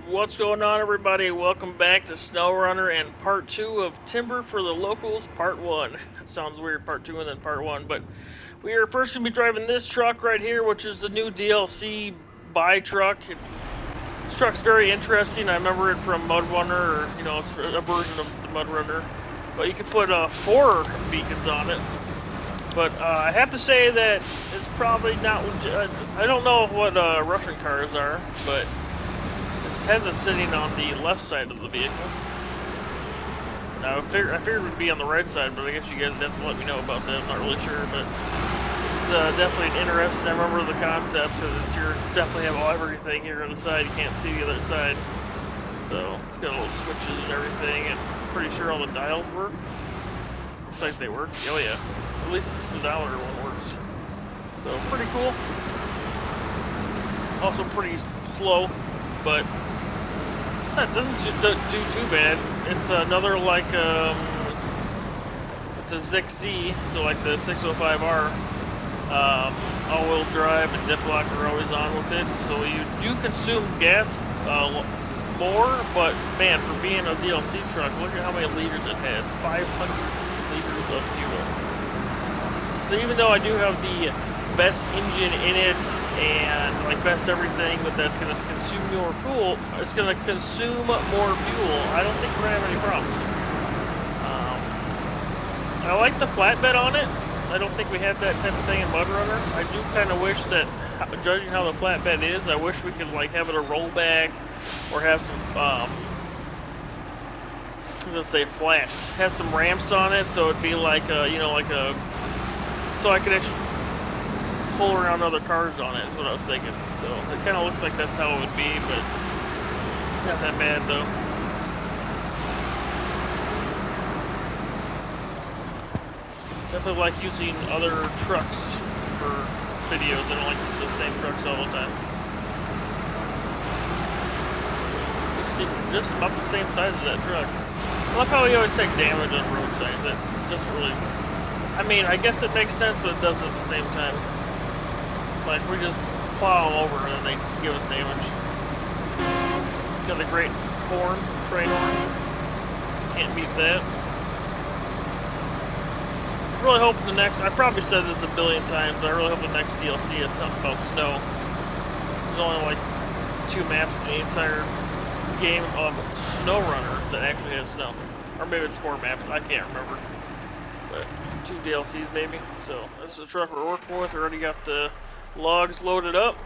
What's going on, everybody? Welcome back to SnowRunner and part 2 of Timber for the Locals, part 1. Sounds weird, part 2 and then part 1, but we are first going to be driving this truck right here, which is the new DLC buy truck. This truck's very interesting. I remember it from MudRunner, or, it's a version of the MudRunner. But you can put 4 beacons on it. But I have to say that it's probably not legit. I don't know what Russian cars are, but has it sitting on the left side of the vehicle. Now, I figured it would be on the right side, but I guess you guys would have to let me know about that. I'm not really sure, but it's definitely an interesting. I remember the concept because you definitely have everything here on the side. You can't see the other side, so it's got little switches and everything. And I'm pretty sure all the dials work. Looks like they work. Oh yeah, at least the speedometer one works. So pretty cool. Also pretty slow, but it doesn't do too bad. It's another it's a ZX-Z, so like the 605R. All-wheel drive and dip lock are always on with it, so you do consume gas more, but man, for being a DLC truck, look at how many liters it has. 500 liters of fuel. So even though I do have the best engine in it and like best everything, but that's going to consume more fuel, it's going to consume more fuel, I don't think we're going to have any problems. I like the flatbed on it. I don't think we have that type of thing in MudRunner. I do kind of wish that, judging how the flatbed is, I wish we could like have it a rollback or have some I'm gonna say flats, have some ramps on it, so it'd be like so I could actually pull around other cars on it, is what I was thinking. So it kind of looks like that's how it would be, but not that bad though. Definitely like using other trucks for videos. I don't like the same trucks all the time. Just about the same size as that truck. I love how we always take damage on road signs. That doesn't really... I mean, I guess it makes sense, but it doesn't at the same time. Like, we just plow them over and then they give us damage. Got a great horn, train horn. Can't beat that. I really hope the next... I probably said this a billion times, but I really hope the next DLC is something about snow. There's only like 2 maps in the entire game of SnowRunner that actually has snow. Or maybe it's 4 maps, I can't remember. But 2 DLCs maybe. So this is the truck we're working with. We already got the logs loaded up.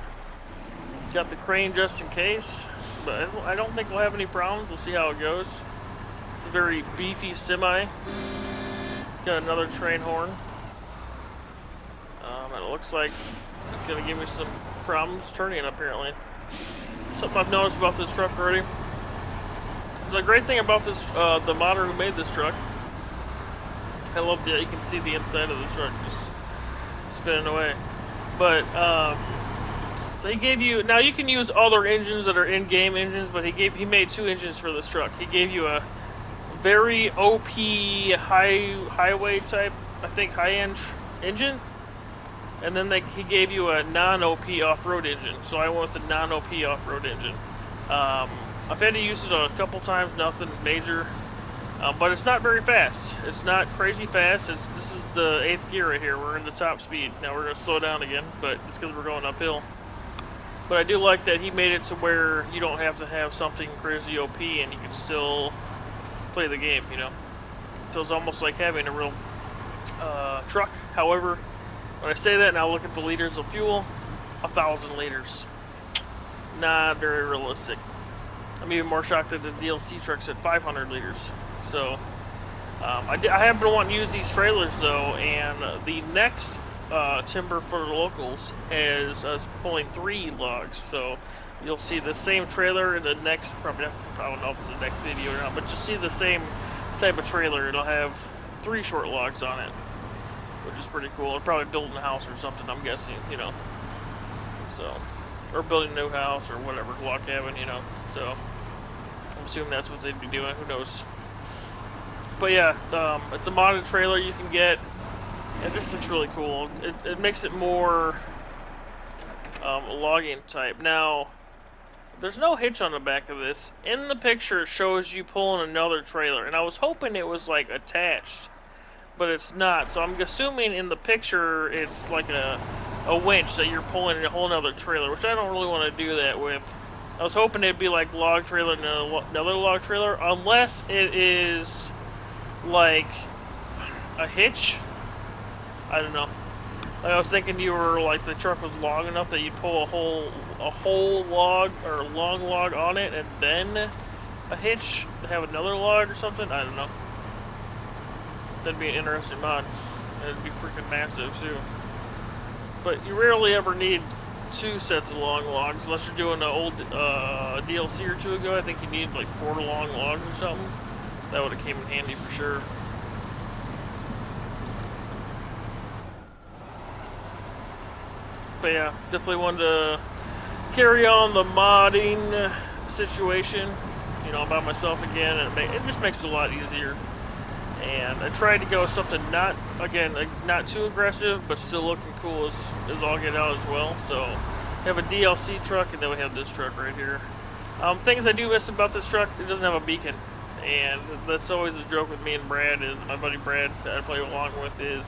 Got the crane just in case. But I don't think we'll have any problems. We'll see how it goes. It's a very beefy semi. Got another train horn. And it looks like it's going to give me some problems turning apparently. Something I've noticed about this truck already. The great thing about this, the modder who made this truck, I love that you can see the inside of this truck just spinning away. But, so he gave you, now you can use other engines that are in-game engines, but he made 2 engines for this truck. He gave you a very OP highway type, I think high-end engine, and then he gave you a non-OP off-road engine. So I went with the non-OP off-road engine. I've had to use it a couple times, nothing major, but it's not very fast. It's not crazy fast. This is the 8th gear right here. We're in the top speed. Now we're going to slow down again, but it's because we're going uphill. But I do like that he made it to where you don't have to have something crazy OP and you can still play the game, you know. So it's almost like having a real truck. However, when I say that, now look at the liters of fuel, 1,000 liters. Not very realistic. I'm even more shocked that the DLC truck said 500 liters. So, I have been wanting to use these trailers though, and the next Timber for the Locals has us pulling 3 logs. So, you'll see the same trailer in the next, probably, I don't know if it's the next video or not, but you'll see the same type of trailer. It'll have 3 short logs on it, which is pretty cool. They're probably building a house or something, I'm guessing, you know. So, or building a new house or whatever, log cabin, you know. So, I'm assuming that's what they'd be doing, who knows. But yeah, it's a modded trailer you can get. It just looks really cool. It makes it more logging type. Now, there's no hitch on the back of this. In the picture, it shows you pulling another trailer, and I was hoping it was like attached, but it's not. So I'm assuming in the picture it's like a winch that you're pulling a whole nother trailer, which I don't really want to do that with. I was hoping it'd be like log trailer and another log trailer, unless it is like a hitch. I don't know. Like I was thinking you were like the truck was long enough that you'd pull a whole log or a long log on it and then a hitch to have another log or something. I don't know. That'd be an interesting mod. And it'd be freaking massive too. But you rarely ever need 2 sets of long logs unless you're doing an old DLC or 2 ago. I think you need like 4 long logs or something. That would have came in handy for sure. But yeah, definitely wanted to carry on the modding situation, you know, by myself again, and it just makes it a lot easier. And I tried to go with something not too aggressive, but still looking cool as all get out as well. So we have a DLC truck, and then we have this truck right here. Things I do miss about this truck, it doesn't have a beacon. And that's always a joke with me and Brad, is my buddy Brad that I play along with, is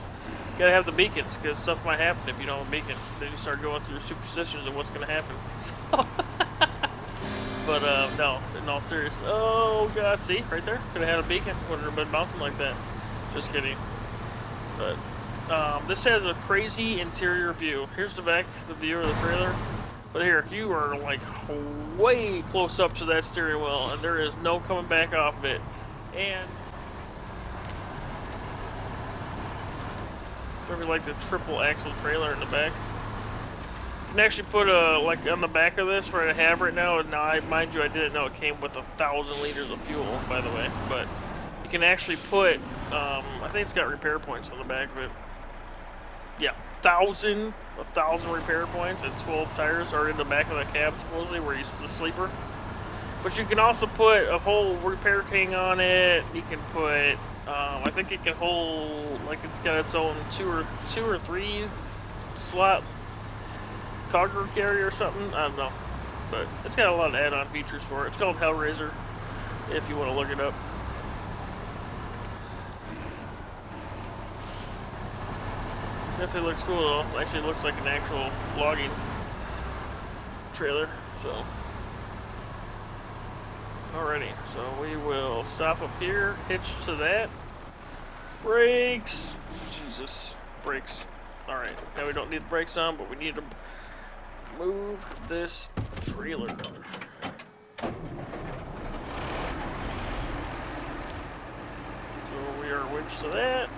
you gotta have the beacons, because stuff might happen if you don't have a beacon. Then you start going through superstitions of what's gonna happen. So but no, in all seriousness, oh god, see, right there, could have had a beacon, wouldn't have been bouncing like that. Just kidding. But this has a crazy interior view. Here's the back, the view of the trailer. But here, you are like way close up to that steering wheel, and there is no coming back off of it. And maybe like the triple axle trailer in the back. You can actually put a, like on the back of this where I have right now, and now mind you, I didn't know it came with 1,000 liters of fuel, by the way, but you can actually put, I think it's got repair points on the back of it. Yeah, 1,000 repair points, and 12 tires are in the back of the cab supposedly, where he's the sleeper. But you can also put a whole repair king on it. You can put, I think it can hold, like it's got its own two or three slot cargo carrier or something. I don't know, but it's got a lot of add-on features for it. It's called Hellraiser, if you want to look it up. Definitely looks cool though. Actually looks like an actual logging trailer, so. Alrighty, so we will stop up here, hitch to that. Brakes! Jesus, brakes. Alright, now we don't need the brakes on, but we need to move this trailer. So we are winched to that.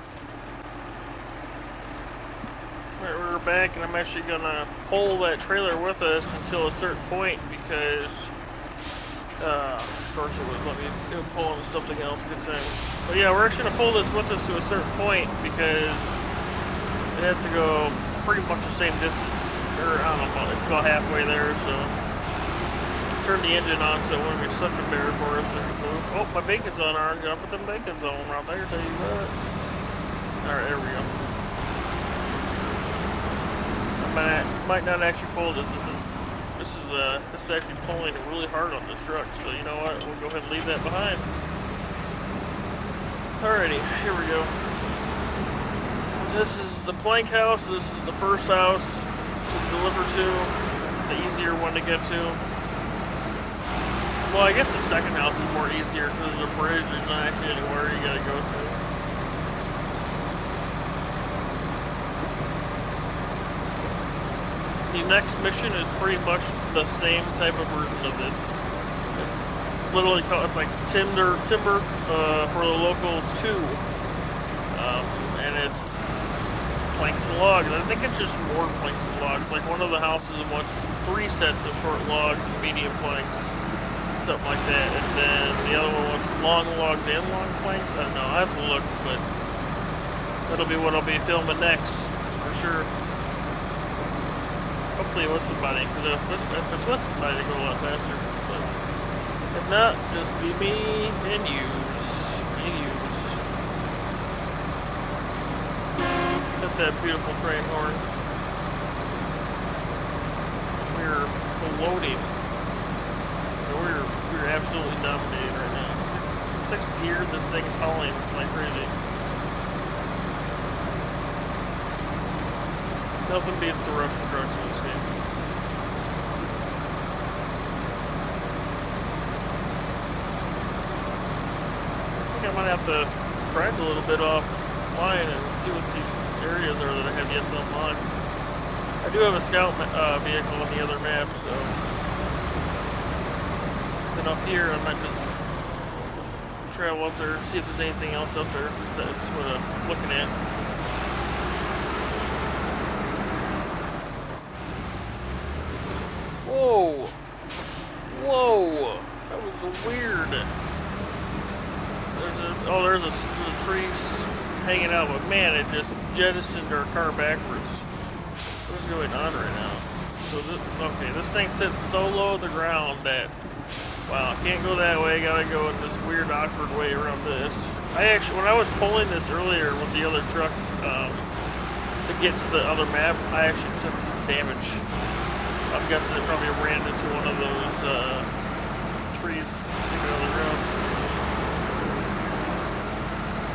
Alright, we're back, and I'm actually gonna hold that trailer with us until a certain point, because of course it would let me pull into something else good time. But yeah, we're actually gonna pull this with us to a certain point, because it has to go pretty much the same distance, or I don't know, it's about halfway there, so turn the engine on so it won't be such a bear for us to move. Oh, my bacon's on orange. I'll put them bacons on right there, tell you what. Alright, there we go. I might not actually pull this. This is actually pulling really hard on this truck, so you know what, we'll go ahead and leave that behind. Alrighty, here we go. This is the plank house. This is the first house to deliver to, the easier one to get to. Well, I guess the second house is more easier because there's a bridge. There's not actually anywhere you gotta go to. The next mission is pretty much the same type of version of this. It's literally called, it's like timber for the locals 2, and it's planks and logs. I think it's just more planks and logs. Like one of the houses wants 3 sets of short logs and medium planks, something like that, and then the other one wants long logs and long planks. I don't know, I have to look, but that'll be what I'll be filming next for sure. Hopefully with somebody, because if it's with somebody, they go a lot faster. But if not, just be me and use. Got that beautiful train horn. We're loading. we're absolutely dominating right now. Sixth gear, this thing's hauling like crazy. Nothing beats the Russian trucks in this game. I think I might have to grind a little bit offline and see what these areas are that I have yet to unlock. I do have a scout vehicle on the other map, so then up here I might just travel up there, see if there's anything else up there besides what I'm looking at. Whoa! Whoa! That was weird. There's a tree hanging out, but man, it just jettisoned our car backwards. What's going on right now? So this thing sits so low to the ground that, wow, can't go that way, gotta go in this weird, awkward way around this. When I was pulling this earlier with the other truck, to get to the other map, I actually took damage. I'm guessing it probably ran into one of those, trees sticking on the ground.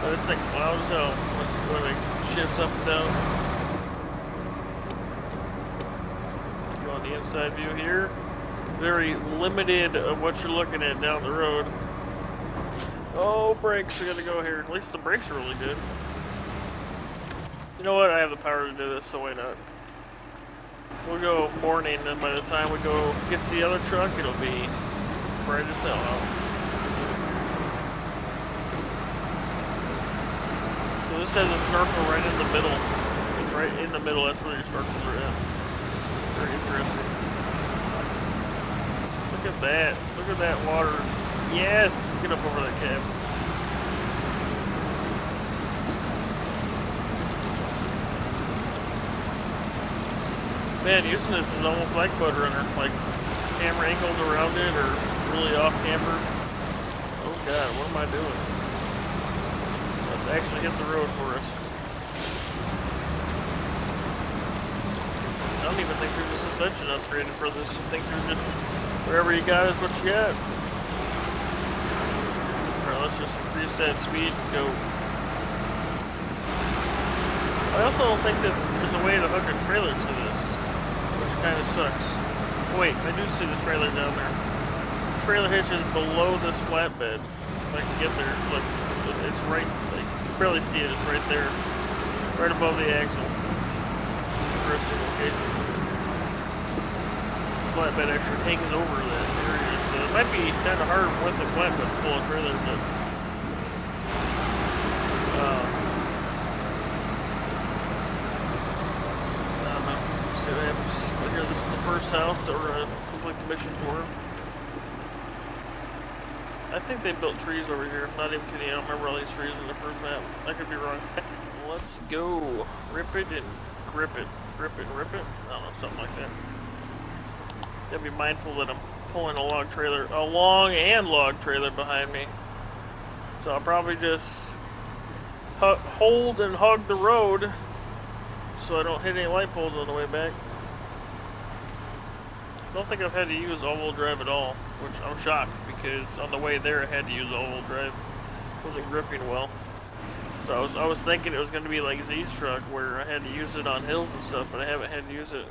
But this thing's loud as hell when it shifts up and down. Go on the inside view here. Very limited of what you're looking at down the road. Oh, brakes, we gotta go here. At least the brakes are really good. You know what, I have the power to do this, so why not? We'll go morning, and by the time we go get to the other truck, it'll be bright as hell out. So this has a snorkel right in the middle. It's right in the middle, that's where your snorkels are at. Very interesting. Look at that. Look at that water. Yes! Get up over that cab. Man, using this is almost like Mud Runner. Like, camera angles around it or really off camber. Oh god, what am I doing? Let's actually hit the road for us. I don't even think there's a suspension upgraded for this. I think there's just wherever you got is what you got. Alright, let's just increase that speed and go. I also don't think that there's a way to hook a trailer to this, which kind of sucks. Wait, I do see the trailer down there. The trailer hitch is below this flatbed. If I can get there, look, it's right, like, you can barely see it, it's right there. Right above the axle. Interesting location. Flatbed actually hangs over that area. So it might be kind of hard with the flatbed to pull a trailer, but I don't know. Let's see what happens. But here, this is the first house that we're gonna complete the mission for. I think they built trees over here. Not even kidding. I don't remember all these trees in the first map. I could be wrong. Let's go. Rip it and grip it. Grip it and rip it. I don't know, something like that. Gotta be mindful that I'm pulling a long and log trailer behind me. So I'll probably just hold and hug the road so I don't hit any light poles on the way back. I don't think I've had to use all-wheel drive at all, which I'm shocked because on the way there I had to use all-wheel drive. It wasn't gripping well. So I was thinking it was going to be like Z's truck where I had to use it on hills and stuff, but I haven't had to use it.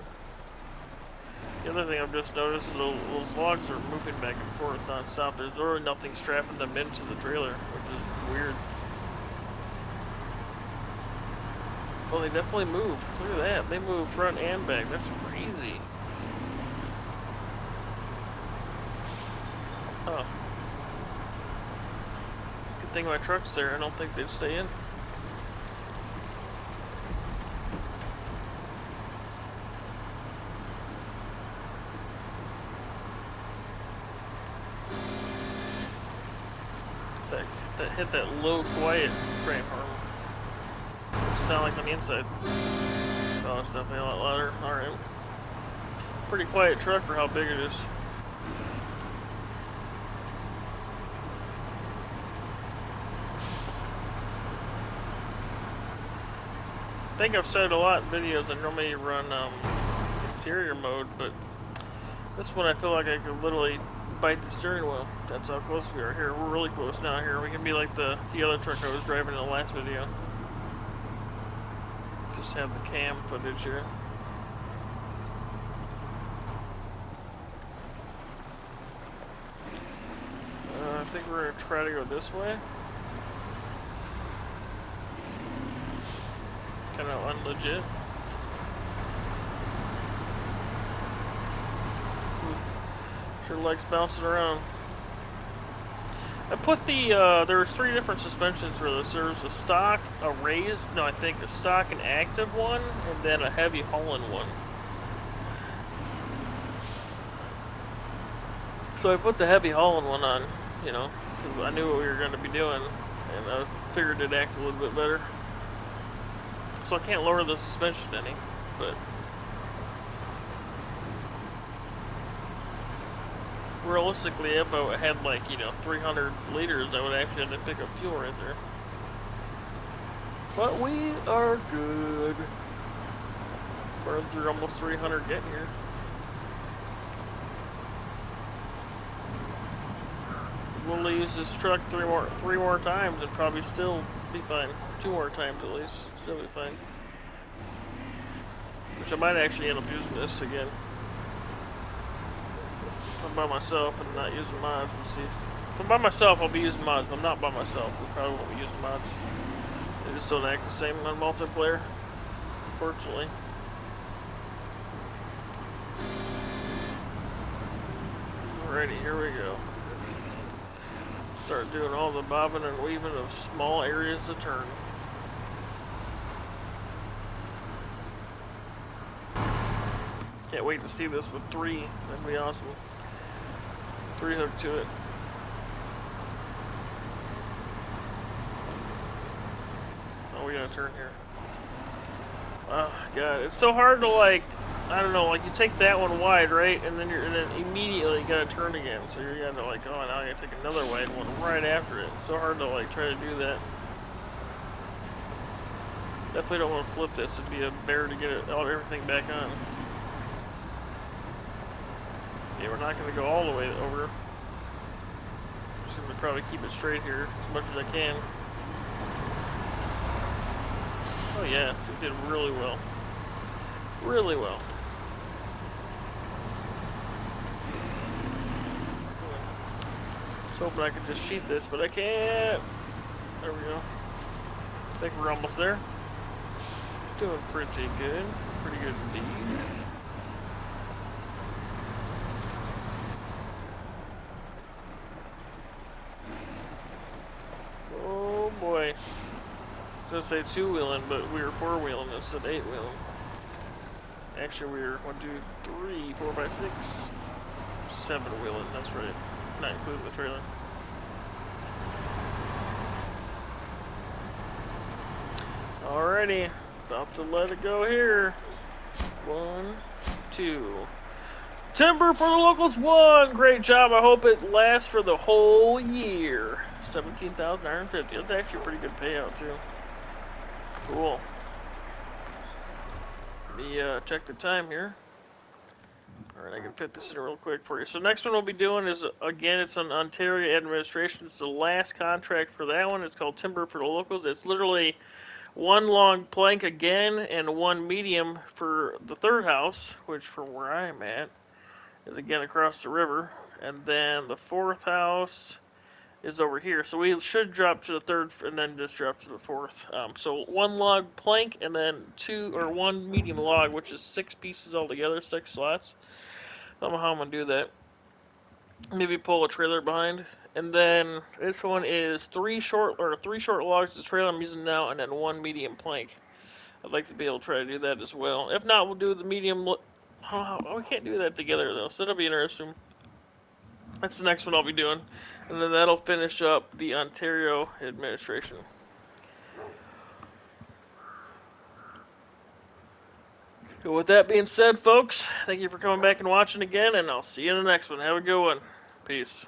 The other thing I've just noticed is those logs are moving back and forth non-stop. There's really nothing strapping them into the trailer, which is weird. Oh, they definitely move. Look at that. They move front and back. That's crazy. Huh. Good thing my truck's there. I don't think they'd stay in. That hit that low quiet frame horn. Sound like on the inside. Oh, it's definitely a lot louder. Alright. Pretty quiet truck for how big it is. I think I've said a lot in videos I normally run interior mode, but this one I feel like I could literally bite the steering wheel. That's how close we are here. We're really close down here. We can be like the other truck I was driving in the last video. Just have the cam footage here. I think we're gonna try to go this way. Kind of unlegit. Sure likes bouncing around. I put the, there's 3 different suspensions for this. There's a stock, a raised, no, I think a stock and active one, and then a heavy hauling one. So I put the heavy hauling one on, you know, because I knew what we were going to be doing, and I figured it'd act a little bit better. So I can't lower the suspension any, but realistically, if I had like, you know, 300 liters, I would actually have to pick up fuel right there. But we are good. Burned through almost 300 getting here. We'll use this truck three more times and probably still be fine. 2 more times at least, still be fine. Which I might actually end up using this again. If I'm by myself and not using mods, we'll see. If I'm by myself, I'll be using mods. If I'm not by myself, we probably won't be using mods. They just don't act the same on multiplayer, unfortunately. Alrighty, here we go. Start doing all the bobbing and weaving of small areas to turn. Can't wait to see this with 3. That'd be awesome. 3 hook to it. Oh, we gotta turn here. Oh god, it's so hard to like, I don't know, like you take that one wide, right, and then immediately you gotta turn again. So you're gonna like, oh, now I gotta take another wide one right after it. It's so hard to like try to do that. Definitely don't want to flip this. It'd be a bear to get everything back on. Yeah, we're not gonna go all the way over. Just gonna probably keep it straight here as much as I can. Oh yeah, it did really well. Really well. I was hoping I could just sheet this, but I can't. There we go. I think we're almost there. Doing pretty good. Pretty good indeed. Oh boy. I was gonna say 2-wheeling, but we were 4-wheeling instead of 8-wheeling. Actually, we were 1, 2, 3, 4, 5, 6, 7-wheeling. That's right, not including the trailer. Alrighty, about to let it go here. 1, 2. Timber for the locals 1. Great job. I hope it lasts for the whole year. 17,950. That's actually a pretty good payout too. Cool. Let me check the time here. Alright, I can fit this in real quick for you. So next one we'll be doing is, again, it's on Ontario Administration. It's the last contract for that one. It's called Timber for the Locals. It's literally 1 long plank again and 1 medium for the 3rd house, which from where I'm at is again across the river. And then the 4th house is over here. So we should drop to the 3rd and then just drop to the 4th. So 1 log plank and then 1 medium log, which is 6 pieces altogether, 6 slots. I don't know how I'm gonna do that. Maybe pull a trailer behind. And then this one is 3 short logs, the trailer I'm using now, and then 1 medium plank. I'd like to be able to try to do that as well. If not, we'll do the medium. Oh, we can't do that together though, so that'll be interesting. That's the next one I'll be doing. And then that'll finish up the Ontario administration. So with that being said, folks, thank you for coming back and watching again, and I'll see you in the next one. Have a good one. Peace.